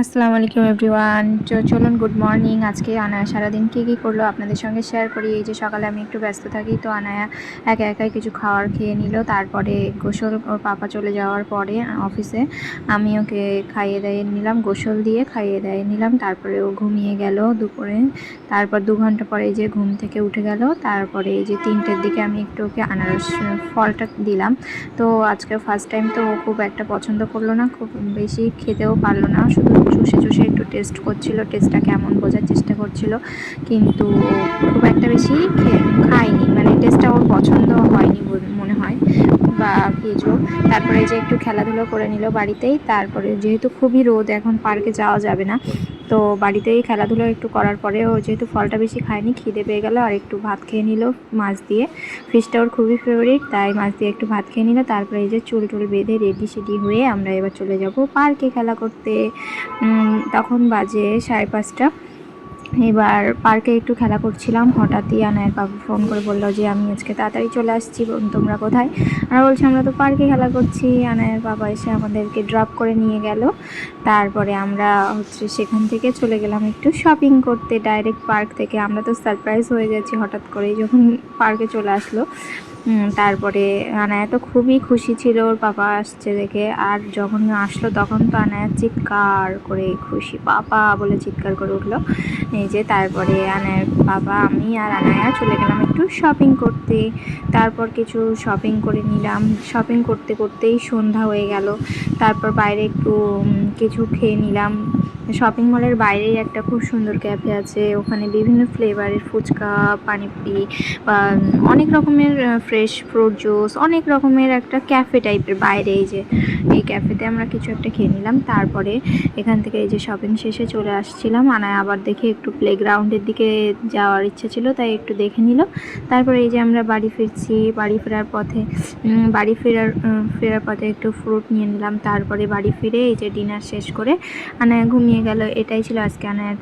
আসসালামু আলাইকুম এভরিওয়ান। চলুন গুড মর্নিং। আজকে আনায়া সারাদিন কী করলো আপনাদের সঙ্গে শেয়ার করি। এই যে সকালে আমি একটু ব্যস্ত থাকি, তো আনায়া একা একাই কিছু খাওয়ার খেয়ে নিল। তারপরে গোসল, ওর পাপা চলে যাওয়ার পরে অফিসে আমি ওকে খাইয়ে দাইয়ে নিলাম, গোসল দিয়ে খাইয়ে দাইয়ে নিলাম। তারপরে ও ঘুমিয়ে গেল দুপুরে। তারপর 2 ঘন্টা পরে এই যে ঘুম থেকে উঠে গেল। তারপরে এই যে 3টের দিকে আমি একটু ওকে আনারস ফলটা দিলাম। তো আজকে ফার্স্ট টাইম, তো ও খুব একটা পছন্দ করলো না, খুব বেশি খেতেও পারলো না, শুধু চুষে চুষে একটু টেস্ট করছিল, টেস্টটা কেমন বোঝার চেষ্টা করছিল, কিন্তু খুব একটা বেশি খায়নি, মানে টেস্টটা ওর পছন্দ হয়নি মনে হয় বা কিছু। তারপরে এই যে একটু খেলাধুলো করে নিল বাড়িতেই। তারপরে যেহেতু খুবই রোদ, এখন পার্কে যাওয়া যাবে না, তো বাড়িতেই খেলাধুলো একটু করার পরে ও যেহেতু ফলটা বেশি খায়নি, খিদে পেয়ে গেল আর একটু ভাত খেয়ে নিল মাছ দিয়ে। ফিশটা ওর খুবই ফেভারিট, তাই মাছ দিয়ে একটু ভাত খেয়ে নিল। তারপরে এই যে চুল টুল বেঁধে রেডি সেডি হয়ে আমরা এবার চলে যাব পার্কে খেলা করতে। তখন বাজে 5:30। এবার পার্কে একটু খেলা করছিলাম, হঠাৎই আনায়ের বাবা ফোন করে বললো যে আমি আজকে তাড়াতাড়ি চলে আসছি, তোমরা কোথায়? আমরা বলছি আমরা তো পার্কে খেলা করছি। আনায়ের বাবা এসে আমাদেরকে ড্রপ করে নিয়ে গেল। তারপরে আমরা সেখান থেকে চলে গেলাম একটু শপিং করতে ডাইরেক্ট পার্ক থেকে। আমরা তো সারপ্রাইজ হয়ে গেছি হঠাৎ করেই যখন পার্কে চলে আসলো। তারপরে আনায়া তো খুবই খুশি ছিল ওর পাপা আসছে দেখে, আর যখন আসলো তখন তো আনায়া চিৎকার করে খুশি, পাপা বলে চিৎকার করে উঠলো। এই যে তারপরে আনায়ার বাবা, আমি আর আনায়া চলে গেলাম একটু শপিং করতে। তারপর কিছু শপিং করে নিলাম, শপিং করতে করতেই সন্ধ্যা হয়ে গেল। তারপর বাইরে একটু কিছু খেয়ে নিলাম। শপিং মলের বাইরেই একটা খুব সুন্দর ক্যাফে আছে, ওখানে বিভিন্ন ফ্লেভারের ফুচকা, পানিপুরি, অনেক রকমের ফ্রেশ ফ্রুট জুস, অনেক রকমের একটা ক্যাফে টাইপের বাইরে। এই যে এই ক্যাফেতে আমরা কিছু একটা খেয়ে নিলাম। তারপরে এখান থেকে এই যে শপিং শেষে চলে আসছিলাম, আনায় আবার দেখে একটু প্লেগ্রাউন্ডের দিকে যাওয়ার ইচ্ছে ছিল, তাই একটু দেখে নিল। তারপরে এই যে আমরা বাড়ি ফিরছি, বাড়ি ফেরার পথে একটু ফ্রুট নিয়ে নিলাম। তারপরে বাড়ি ফিরে এই যে ডিনার শেষ করে আনায়া ঘুমিয়ে গেল। এটাই ছিল আজকে আনায়ার